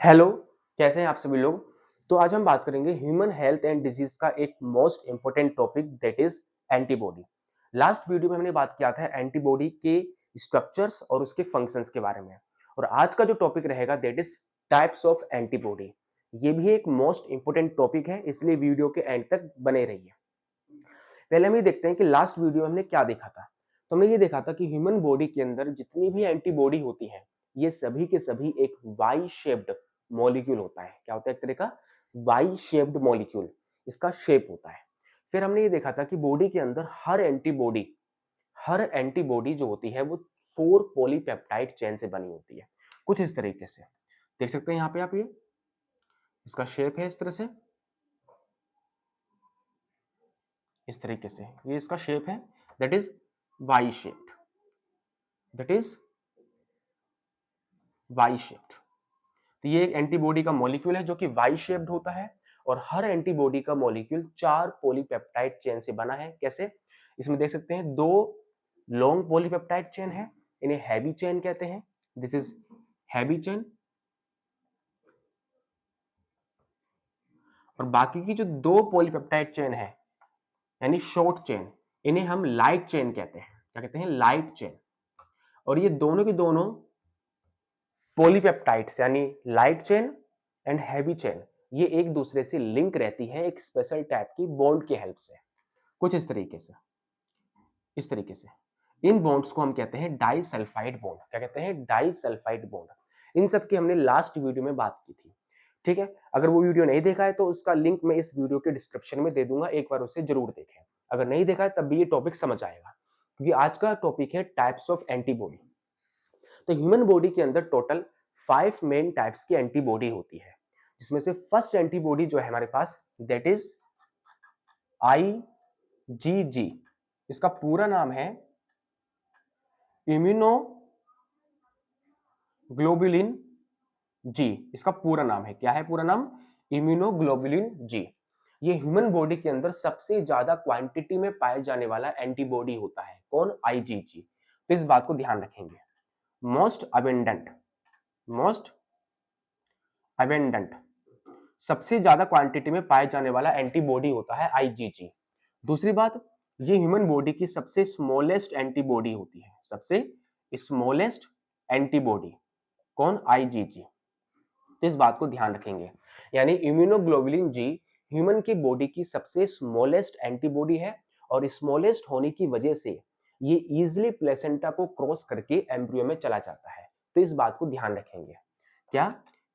Hello, कैसे हैं आप सभी लोग। तो आज हम बात करेंगे ह्यूमन हेल्थ एंड डिजीज का एक most important topic that is antibody. Last video में हमने बात किया था एंटीबॉडी के स्ट्रक्चर्स और उसके फंक्शंस के बारे में, और आज का जो टॉपिक रहेगा that is types of antibody. ये भी एक मोस्ट इंपॉर्टेंट टॉपिक है, इसलिए वीडियो के एंड तक बने रहिए। पहले हम ये देखते हैं कि लास्ट वीडियो में हमने क्या देखा था। तो हमने ये देखा था कि ह्यूमन बॉडी के अंदर जितनी भी एंटीबॉडी होती है ये सभी के सभी एक वाई शेप्ड मॉलिक्यूल होता है। क्या होता है? एक तरह का वाई शेप्ड मॉलिक्यूल, इसका शेप होता है। फिर हमने ये देखा था कि बॉडी के अंदर हर एंटीबॉडी जो होती है वो 4 पॉलीपेप्टाइड चेन से बनी होती है, कुछ इस तरीके से। देख सकते हैं यहाँ पे आप, ये इसका शेप है इस तरह से, इस तरीके से ये इसका शेप है, that is Y shaped, that is Y shaped. तो ये एक एंटीबॉडी का मॉलिक्यूल है जो कि वाई शेप्ड होता है, और हर एंटीबॉडी का मॉलिक्यूल 4 पॉलीपेप्टाइड चेन से बना है। कैसे? इसमें देख सकते हैं 2 लॉन्ग पॉलीपेप्टाइड चेन है, इन्हें हैवी चेन कहते हैं। दिस इज हैवी चेन, और बाकी की जो 2 पॉलीपेप्टाइड चेन है यानी शॉर्ट चेन, इन्हें हम लाइट चेन कहते हैं। क्या कहते हैं? Light chain. और ये दोनों की दोनों पॉलीपेप्टाइड्स यानी light chain and heavy chain, ये एक दूसरे से लिंक रहती है एक स्पेशल टाइप की बॉन्ड की हेल्प से, कुछ इस तरीके से, इस तरीके से। इन बॉन्ड्स को हम कहते हैं डाइसल्फाइड बॉन्ड। क्या कहते हैं? Disulphide bond. इन सब की हमने लास्ट वीडियो में बात की थी, ठीक है। अगर वो वीडियो नहीं देखा है तो उसका लिंक मैं इस वीडियो के डिस्क्रिप्शन में दे दूंगा, एक बार उसे जरूर देखें। अगर नहीं देखा है तब भी ये टॉपिक समझ आएगा, क्योंकि आज का टॉपिक है टाइप्स ऑफ एंटीबॉडी। तो ह्यूमन बॉडी के अंदर टोटल 5 मेन टाइप्स की एंटीबॉडी होती है, जिसमें से फर्स्ट एंटीबॉडी जो है हमारे पास दैट इज आईजीजी। इसका पूरा नाम है इम्यूनोग्लोबुलिन जी। इसका पूरा नाम है, क्या है पूरा नाम? Immunoglobulin G. ये ह्यूमन बॉडी के अंदर सबसे ज्यादा क्वांटिटी में पाए जाने वाला एंटीबॉडी होता है। कौन? आईजीजी। तो इस बात को ध्यान रखेंगे। मोस्ट अबेंडेंट, मोस्ट अबेंडेंट, सबसे ज्यादा क्वांटिटी में पाए जाने वाला एंटीबॉडी होता है आईजीजी। दूसरी बात, ये ह्यूमन बॉडी की सबसे स्मॉलेस्ट एंटीबॉडी होती है, सबसे स्मॉलेस्ट एंटीबॉडी। कौन? आईजीजी। तो इस बात को ध्यान रखेंगे, यानी इम्यूनोग्लोबुलिन जी ह्यूमन की बॉडी की सबसे स्मॉलेस्ट एंटीबॉडी है, और स्मॉलेस्ट होने की वजह से ये इजिली प्लेसेंटा को क्रॉस करके एम्ब्रियो में चला जाता है। तो इस बात को ध्यान रखेंगे, क्या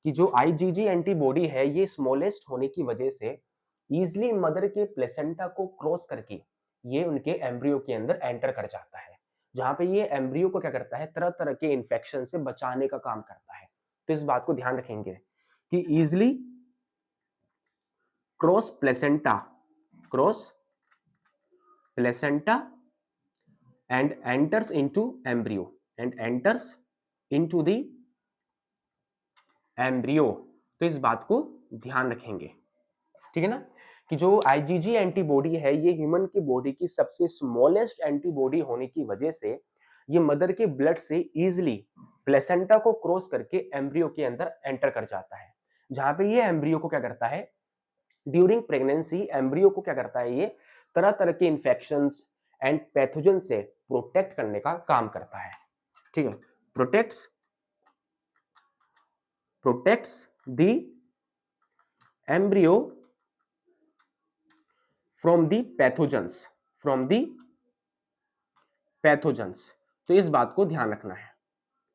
कि जो आईजीजी एंटीबॉडी है ये स्मॉलेस्ट होने की वजह से इजिली मदर के प्लेसेंटा को क्रॉस करके ये उनके एम्ब्रियो के अंदर एंटर कर जाता है, जहां पे ये एम्ब्रियो को क्या करता है? तरह तरह के इन्फेक्शन से बचाने का काम करता है। तो इस बात को ध्यान रखेंगे कि easily cross placenta, cross placenta and enters into embryo, and enters into the embryo. तो इस बात को ध्यान रखेंगे, ठीक है ना, कि जो आईजीजी एंटीबॉडी है ये ह्यूमन की बॉडी की सबसे स्मॉलेस्ट एंटीबॉडी होने की वजह से ये मदर के ब्लड से इजिली प्लेसेंटा को क्रॉस करके एम्ब्रियो के अंदर एंटर कर जाता है, जहां पे ये एम्ब्रियो को क्या करता है? ड्यूरिंग प्रेगनेंसी एम्ब्रियो को क्या करता है? ये तरह तरह के इंफेक्शंस एंड पैथोजन से प्रोटेक्ट करने का काम करता है, ठीक है। Protects protects the embryo from the pathogens, from the pathogens. तो इस बात को ध्यान रखना है,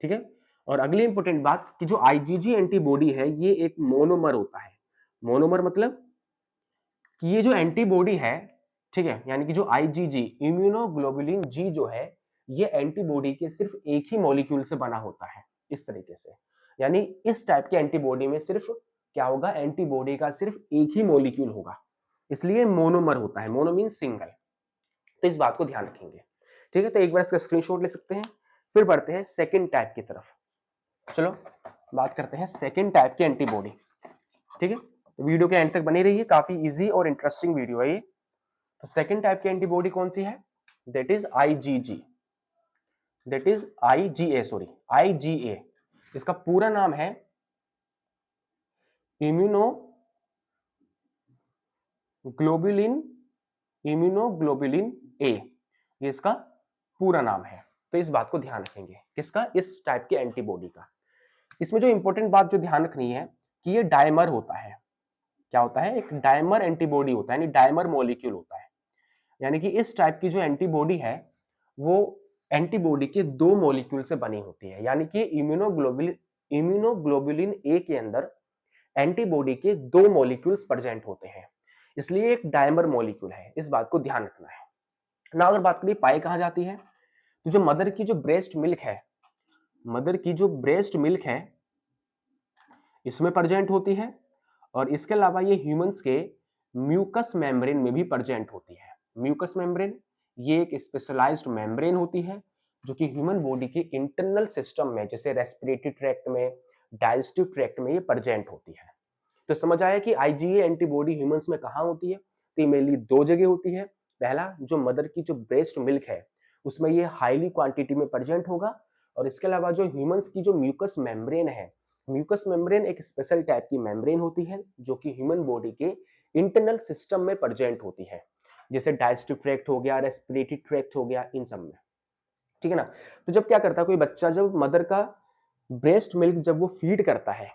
ठीक है। और अगली इंपॉर्टेंट बात कि जो आईजीजी एंटीबॉडी है ये एक मोनोमर होता है। मोनोमर मतलब कि ये जो एंटीबॉडी है, ठीक है, यानी कि जो आईजीजी इम्यूनोग्लोबुलिन जी जो है ये एंटीबॉडी के सिर्फ एक ही मॉलिक्यूल से बना होता है, इस तरीके से। यानी इस टाइप के एंटीबॉडी में सिर्फ क्या होगा? एंटीबॉडी का सिर्फ एक ही मॉलिक्यूल होगा, इसलिए मोनोमर होता है। Mono mean single. तो इस बात को ध्यान रखेंगे, ठीक है। तो एक बार इसका स्क्रीनशॉट ले सकते हैं। फिर बढ़ते हैं सेकंड टाइप की तरफ। चलो बात करते हैं सेकंड टाइप की एंटीबॉडी, ठीक है। तो वीडियो के एंड तक बनी रहिए, काफी इजी और इंटरेस्टिंग वीडियो है ये। तो सेकंड टाइप की एंटीबॉडी कौन सी है? That is IgG, that is IgA, sorry IgA. इसका पूरा नाम है इम्यूनोग्लोबुलिन ए, ये इसका पूरा नाम है। तो इस बात को ध्यान रखेंगे, किसका? इस टाइप के एंटीबॉडी का। इसमें जो इंपॉर्टेंट बात जो ध्यान रखनी है कि ये डायमर होता है। क्या होता है? एक डायमर एंटीबॉडी होता है, यानी डायमर मॉलिक्यूल होता है। यानी कि इस टाइप की जो एंटीबॉडी है वो एंटीबॉडी के दो मॉलिक्यूल से बनी होती है। यानी कि इम्यूनोग्लोबुलिन ए के अंदर एंटीबॉडी के दो मॉलिक्यूल्स प्रेजेंट होते हैं, इसलिए एक डायमर मॉलिक्यूल है। इस बात को ध्यान रखना है ना। अगर बात करें पाई कहाँ जाती है, तो जो मदर की जो ब्रेस्ट मिल्क है, मदर की जो ब्रेस्ट मिल्क है इसमें प्रेजेंट होती है, और इसके अलावा ये ह्यूमंस के म्यूकस मेम्ब्रेन में भी प्रेजेंट होती है। म्यूकस मेम्ब्रेन ये एक स्पेशलाइज्ड मेम्ब्रेन होती है जो कि ह्यूमन बॉडी के इंटरनल सिस्टम में, जैसे रेस्पिरेटरी ट्रैक्ट में, डाइजेस्टिव ट्रैक्ट में ये प्रेजेंट होती है। तो समझ आया कि आईजीए एंटीबॉडी ह्यूमंस में कहाँ होती है? तो ये मेनली दो जगह होती है। पहला, जो मदर की जो ब्रेस्ट मिल्क है उसमें ये हाईली क्वांटिटी में प्रेजेंट होगा, और इसके अलावा जो ह्यूमंस की जो म्यूकस मेम्ब्रेन है, म्यूकस मेम्ब्रेन एक स्पेशल टाइप की मेम्ब्रेन होती है जो कि ह्यूमन बॉडी के इंटरनल सिस्टम में प्रेजेंट होती है, जैसे डाइजेस्टिव ट्रैक्ट हो गया, रेस्पिरेटरी ट्रैक्ट हो गया, इन सब में। ठीक है ना। तो जब क्या करता है कोई बच्चा, जब मदर का ब्रेस्ट मिल्क जब वो फीड करता है,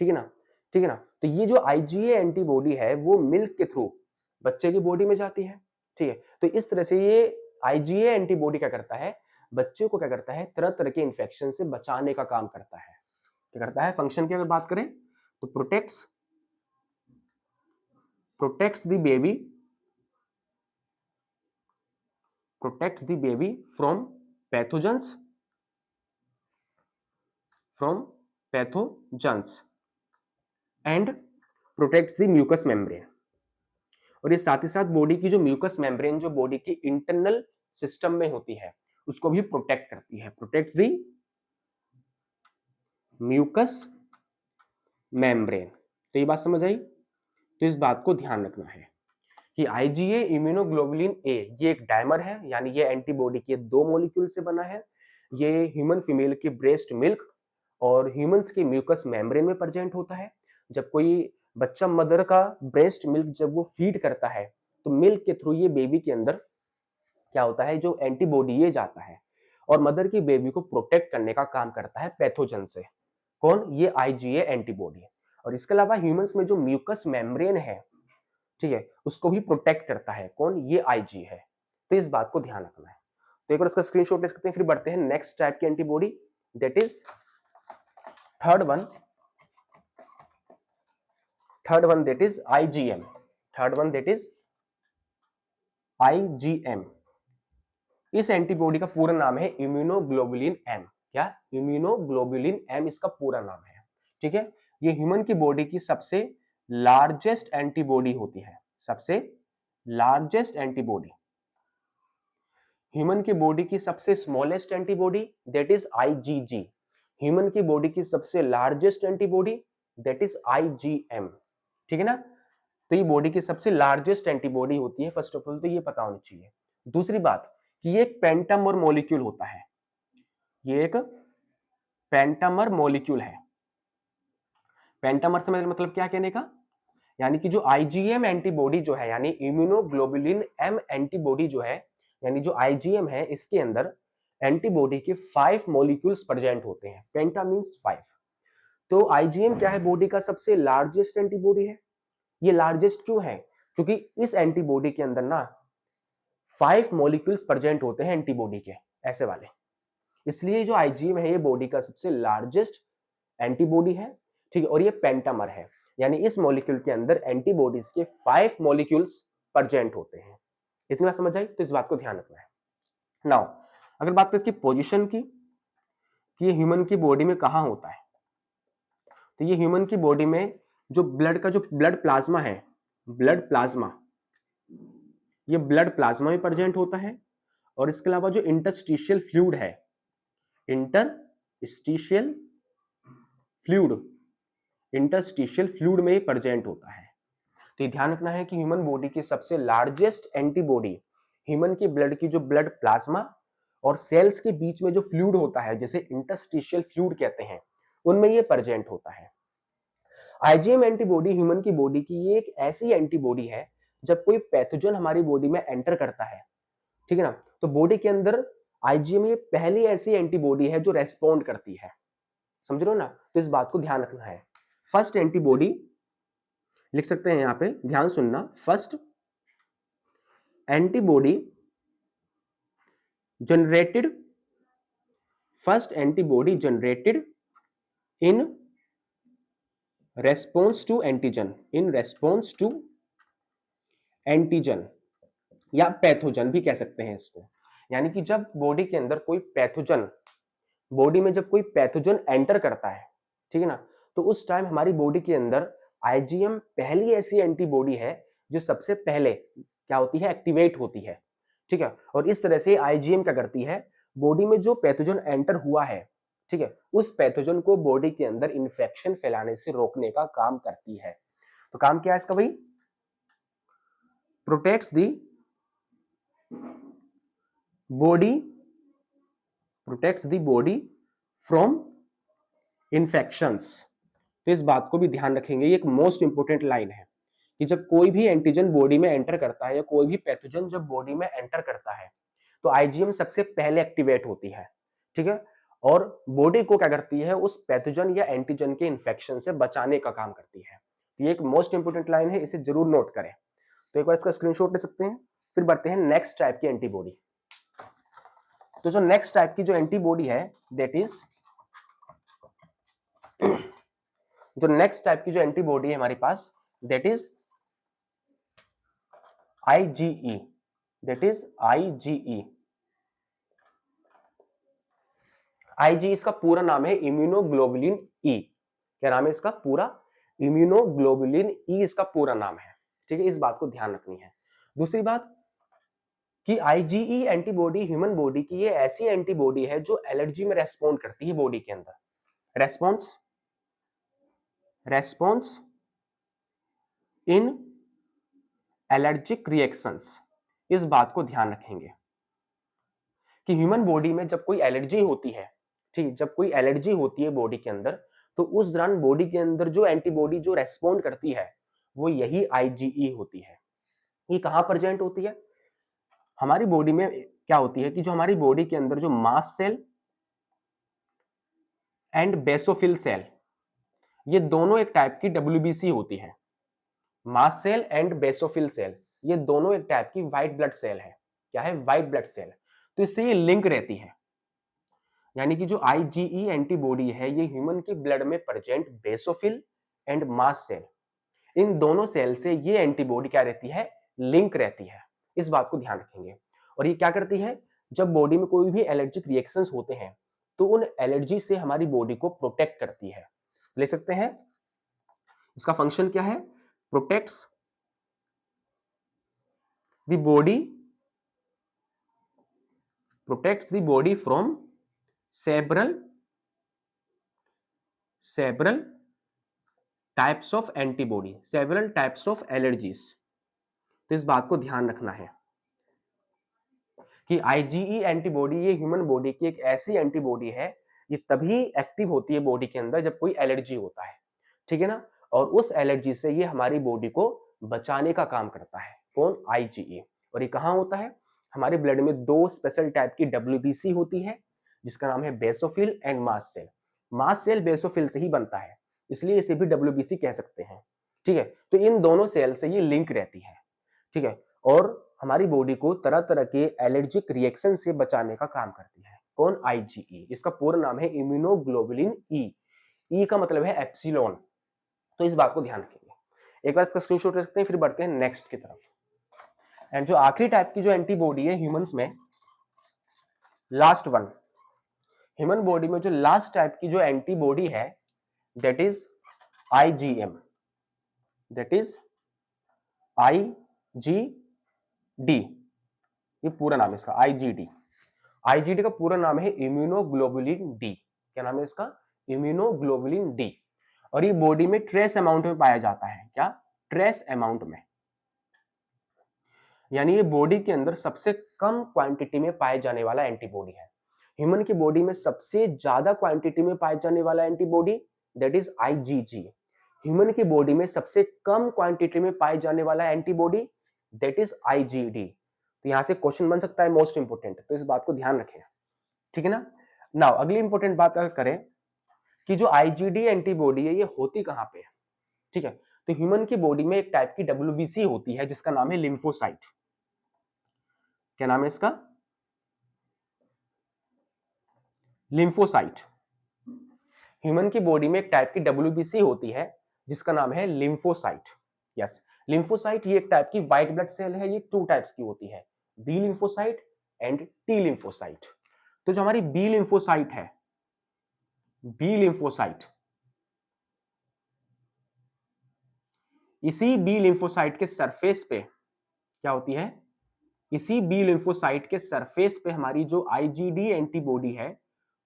ठीक है ना, ठीक है ना, तो ये जो आईजीए एंटीबॉडी है वो मिल्क के थ्रू बच्चे की बॉडी में जाती है। ठीक है, तो इस तरह से ये आईजीए एंटीबॉडी क्या करता है, बच्चे को क्या करता है, तरह तरह के इन्फेक्शन से बचाने का काम करता है। क्या करता है? फंक्शन की अगर बात करें तो protects the baby from pathogens and protects the mucus membrane. और ये साथ ही साथ बॉडी की जो म्यूकस मेम्ब्रेन जो बॉडी के इंटरनल सिस्टम में होती है उसको भी प्रोटेक्ट करती है। Protects the mucus membrane. तो ये बात समझ आई? तो इस बात को ध्यान रखना है कि आईजीए इम्यूनोग्लोबुलिन ए ये एक डायमर है, यानी ये एंटीबॉडी के दो मॉलिक्यूल से बना है। ये ह्यूमन फीमेल की ब्रेस्ट मिल्क और ह्यूमंस के म्यूकस मेम्ब्रेन में प्रेजेंट होता है। जब कोई बच्चा मदर का ब्रेस्ट मिल्क जब वो फीड करता है तो मिल्क के थ्रू ये बेबी के अंदर क्या होता है, जो एंटीबॉडी ये जाता है और मदर की बेबी को प्रोटेक्ट करने का काम करता है पैथोजन से। कौन? ये आईजीए एंटीबॉडी। और इसके अलावा ह्यूमंस में जो म्यूकस मेम्ब्रेन है, ठीक है, उसको भी प्रोटेक्ट करता है। कौन? ये आईजी है। तो इस बात को ध्यान रखना है। तो एक बार इसका स्क्रीनशॉट ले सकते हैं। फिर बढ़ते हैं नेक्स्ट टाइप की antibody, that is third one that is IgM. Third one that is IgM. इस एंटीबॉडी का पूरा नाम है इम्यूनोग्लोबुलिन एम। क्या? इम्यूनोग्लोबुलिन एम इसका पूरा नाम है। ठीक है, ये ह्यूमन की बॉडी की सबसे लार्जेस्ट एंटीबॉडी होती है। सबसे लार्जेस्ट एंटीबॉडी। ह्यूमन की बॉडी की सबसे smallest antibody that is IgG. Human की बॉडी की सबसे largest antibody that is IgM. ठीक है ना। तो ये बॉडी की सबसे लार्जेस्ट एंटीबॉडी होती है। फर्स्ट ऑफ ऑल तो ये पता होनी चाहिए। दूसरी बात कि ये एक पेंटामर मॉलिक्यूल होता है। ये एक पेंटामर मॉलिक्यूल है। पेंटामर से मतलब क्या कहने का, यानी कि जो आईजीएम एंटीबॉडी जो है, यानी इम्यूनोग्लोबुलिन एम एंटीबॉडी जो है, यानी जो आईजीएम है, इसके अंदर एंटीबॉडी के 5 मॉलिक्यूल्स प्रेजेंट होते हैं। पेंटा मींस 5। तो आईजीएम क्या है? बॉडी का सबसे लार्जेस्ट एंटीबॉडी है। ये लार्जेस्ट क्यों है? क्योंकि इस एंटीबॉडी के अंदर ना 5 मॉलिक्यूल्स प्रेजेंट होते हैं एंटीबॉडी के, ऐसे वाले। इसलिए जो आईजीएम है ये बॉडी का सबसे लार्जेस्ट एंटीबॉडी है। ठीक है, और ये पेंटामर है, यानी इस मॉलिक्यूल के अंदर एंटीबॉडीज के 5 मॉलिक्यूल्स प्रेजेंट होते हैं। इतनी बात समझ आई? तो इस बात को ध्यान रखना है। नाउ अगर बात करें इसकी पोजीशन की कि ये ह्यूमन की बॉडी में कहां होता है, तो ये ह्यूमन की बॉडी में जो ब्लड प्लाज्मा है, ब्लड प्लाज्मा, ये ब्लड प्लाज्मा में प्रेजेंट होता है। और इसके अलावा जो इंटरस्टिशियल फ्लूइड है, इंटरस्टिशियल फ्लूइड में प्रेजेंट होता है। तो ध्यान रखना है कि ह्यूमन बॉडी की सबसे लार्जेस्ट एंटीबॉडी ह्यूमन की ब्लड की जो ब्लड प्लाज्मा और सेल्स के बीच में जो फ्लूइड होता है, जैसे इंटरस्टिशियल फ्लूइड कहते हैं, उनमें ये प्रेजेंट होता है। आईजीएम एंटीबॉडी ह्यूमन की बॉडी की ये एक ऐसी एंटीबॉडी है जब कोई पैथोजन हमारी बॉडी में एंटर करता है, ठीक है ना, तो बॉडी के अंदर आईजीएम ये पहली ऐसी एंटीबॉडी है जो रेस्पॉन्ड करती है, समझ रहे हो ना, तो इस बात को ध्यान रखना है। फर्स्ट एंटीबॉडी लिख सकते हैं यहां पे, ध्यान सुनना, first antibody generated, first antibody generated in response to antigen, in response to antigen या पैथोजन भी कह सकते हैं इसको। यानी कि जब बॉडी के अंदर कोई पैथोजन, बॉडी में जब कोई पैथोजन एंटर करता है, ठीक है ना, तो उस टाइम हमारी बॉडी के अंदर आईजीएम पहली ऐसी एंटीबॉडी है जो सबसे पहले क्या होती है, एक्टिवेट होती है, ठीक है। और इस तरह से आईजीएम क्या करती है, बॉडी में जो पैथोजन एंटर हुआ है, ठीक है, उस पैथोजन को बॉडी के अंदर इन्फेक्शन फैलाने से रोकने का काम करती है। तो काम क्या है इसका भाई, protects the body, protects the body from infections. तो इस बात को भी ध्यान रखेंगे, ये एक मोस्ट इंपोर्टेंट लाइन है कि जब कोई भी एंटीजन बॉडी में एंटर करता है या कोई भी पैथोजन जब बॉडी में एंटर करता है तो आईजीएम सबसे पहले एक्टिवेट होती है, ठीक है, और बॉडी को क्या करती है, उस पैथोजन या एंटीजन के इन्फेक्शन से बचाने का काम करती है। ये एक मोस्ट इंपोर्टेंट लाइन है, इसे जरूर नोट करें। तो एक बार इसका स्क्रीनशॉट ले सकते हैं। फिर बढ़ते हैं नेक्स्ट टाइप की एंटीबॉडी। तो जो नेक्स्ट टाइप की जो एंटीबॉडी है दैट इज, जो नेक्स्ट टाइप की जो एंटीबॉडी है हमारे पास that is IgE, that is IgE. Ig इसका पूरा नाम है इम्यूनोग्लोबुलिन ई। क्या नाम है इसका पूरा, इम्यूनोग्लोबुलिन ई इसका पूरा नाम है, ठीक है, इस बात को ध्यान रखनी है। दूसरी बात कि आईजीई एंटीबॉडी ह्यूमन बॉडी की ये ऐसी एंटीबॉडी है जो एलर्जी में रेस्पॉन्ड करती है बॉडी के अंदर, रेस्पॉन्स इन एलर्जिक रिएक्शंस। इस बात को ध्यान रखेंगे कि ह्यूमन बॉडी में जब कोई एलर्जी होती है, ठीक, जब कोई एलर्जी होती है बॉडी के अंदर, तो उस दौरान बॉडी के अंदर जो एंटीबॉडी जो रेस्पॉन्ड करती है वो यही आईजीई होती है। ये कहां प्रेजेंट होती है, हमारी बॉडी में क्या होती है कि जो हमारी बॉडी के अंदर जो mast cell and basophil cell, ये दोनों एक टाइप की डब्ल्यूबीसी होती है। Mast cell and basophil cell ये दोनों एक टाइप की व्हाइट ब्लड सेल है। क्या है, व्हाइट ब्लड सेल। तो इससे ये लिंक रहती है, यानी कि जो आईजीई एंटीबॉडी है ये ह्यूमन की ब्लड में present basophil and mast cell, इन दोनों सेल से ये एंटीबॉडी क्या रहती है, लिंक रहती है। इस बात को ध्यान रखेंगे। और ये क्या करती है, जब बॉडी में कोई भी एलर्जिक रिएक्शंस होते हैं तो उन एलर्जी से हमारी बॉडी को प्रोटेक्ट करती है। ले सकते हैं, इसका फंक्शन क्या है, protects the body, protects the body from several types of antibody, several types of allergies. तो इस बात को ध्यान रखना है कि आईजीई एंटीबॉडी ये ह्यूमन बॉडी की एक ऐसी एंटीबॉडी है, ये तभी एक्टिव होती है बॉडी के अंदर जब कोई एलर्जी होता है, ठीक है ना, और उस एलर्जी से ये हमारी बॉडी को बचाने का काम करता है। कौन, आईजीई। और ये कहाँ होता है, हमारे ब्लड में दो स्पेशल टाइप की डब्ल्यूबीसी होती है जिसका नाम है basophil and mast cell. Mast cell basophil से ही बनता है, इसलिए इसे भी डब्ल्यूबीसी कह सकते हैं, ठीक है। तो इन दोनों सेल से ये लिंक रहती है, ठीक है, और हमारी बॉडी को तरह तरह के एलर्जिक रिएक्शन से बचाने का काम करती है। कौन, आईजीई। इसका पूरा नाम है इम्यूनोग्लोबुलिन ई। ई का मतलब है एप्सिलॉन। तो इस बात को ध्यान रखेंगे। एक बार इसका स्क्रीनशॉट रखते हैं, फिर बढ़ते हैं नेक्स्ट की तरफ। एंड जो आखिरी टाइप की जो एंटीबॉडी है ह्यूमंस में, लास्ट वन, ह्यूमन बॉडी में जो लास्ट टाइप की जो एंटीबॉडी है that is IgM, that is IgD. ये पूरा नाम है इसका, आईजीडी। आईजीडी का पूरा नाम है इम्यूनोग्लोबुलिन डी। क्या नाम है इसका, इम्यूनोग्लोबुलिन डी। और ये बॉडी में ट्रेस अमाउंट में पाया जाता है। क्या, ट्रेस अमाउंट में, यानी ये बॉडी के अंदर सबसे कम क्वांटिटी में पाए जाने वाला एंटीबॉडी है। ह्यूमन की बॉडी में सबसे ज्यादा क्वांटिटी में पाए जाने वाला antibody that is IgG. Human की बॉडी में सबसे कम क्वांटिटी में पाए जाने वाला एंटीबॉडी दैट इज आईजीडी। तो यहां से क्वेश्चन बन सकता है मोस्ट इंपोर्टेंट, तो इस बात को ध्यान रखें, ठीक है ना। नाउ अगली इंपॉर्टेंट बात अगर करें कि जो आईजीडी एंटीबॉडी है ये होती कहां पे है, ठीक है। तो ह्यूमन की बॉडी में एक टाइप की डब्ल्यूबीसी होती है जिसका नाम है लिम्फोसाइट। क्या नाम है इसका? लिम्फोसाइट। ह्यूमन की बॉडी में एक टाइप की डब्ल्यूबीसी होती है जिसका नाम है लिम्फोसाइट। यस, लिम्फोसाइट ये एक टाइप की व्हाइट ब्लड सेल है, ये टू टाइप्स की होती है, B lymphocyte and T lymphocyte. तो जो हमारी बी लिम्फोसाइट है, बी लिम्फोसाइट, इसी बी लिम्फोसाइट के सरफेस पे क्या होती है, इसी बी लिम्फोसाइट के सरफेस पे हमारी जो आईजीडी एंटीबॉडी है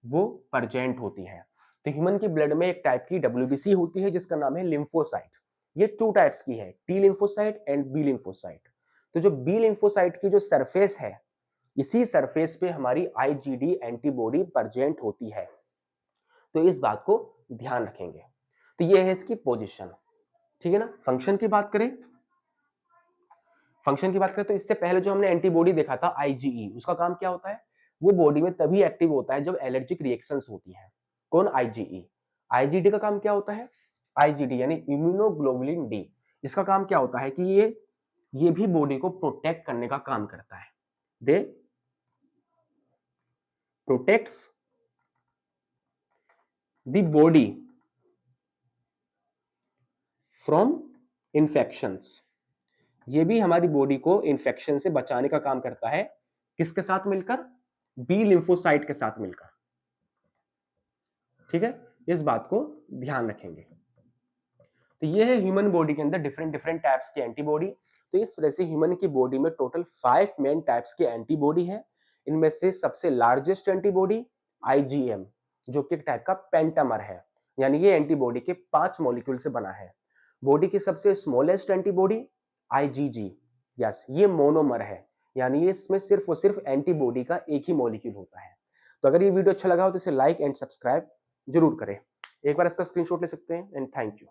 वो प्रेजेंट होती है। तो ह्यूमन की ब्लड में एक टाइप की डब्ल्यूबीसी होती है जिसका नाम है लिम्फोसाइट। ये टू टाइप्स की है, T lymphocyte and B lymphocyte. तो जो बी लिम्फोसाइट की जो सरफेस है, इसी सरफेस पे हमारी आईजीडी एंटीबॉडी प्रेजेंट होती है। तो इस बात को ध्यान रखेंगे। तो ये है इसकी पोजीशन, ठीक है ना। फंक्शन की बात करें, फंक्शन की बात करें तो इससे पहले जो हमने एंटीबॉडी देखा था आईजीई, उसका काम क्या होता है, वो बॉडी में तभी एक्टिव होता है जब एलर्जिक रिएक्शंस होती हैं। कौन? आईजीई। आईजीडी का काम क्या होता है, आईजीडी यानी इम्यूनोग्लोबुलिन डी, इसका काम क्या होता है कि ये भी बॉडी को प्रोटेक्ट करने का काम करता है। They protects the body from infections. ये भी हमारी बॉडी को इन्फेक्शन से बचाने का काम करता है, किसके साथ मिलकर? बी लिम्फोसाइट के साथ मिलकर, ठीक है। इस बात को ध्यान रखेंगे। तो ये है ह्यूमन बॉडी के अंदर डिफरेंट डिफरेंट टाइप्स की एंटीबॉडी। तो इस तरह से ह्यूमन की बॉडी में टोटल 5 मेन टाइप्स की एंटीबॉडी है। इनमें से सबसे लार्जेस्ट एंटीबॉडी आईजीएम, जो कि एक टाइप का पेंटामर है, यानी ये एंटीबॉडी के 5 मॉलिक्यूल से बना है। बॉडी की सबसे स्मॉलेस्ट एंटीबॉडी आईजीजी, यस, ये मोनोमर है, यानी ये इसमें सिर्फ और सिर्फ एंटीबॉडी का एक ही मॉलिक्यूल होता है। तो अगर ये वीडियो अच्छा लगा हो तो इसे लाइक एंड सब्सक्राइब जरूर करें। एक बार इसका स्क्रीनशॉट ले सकते हैं एंड थैंक यू।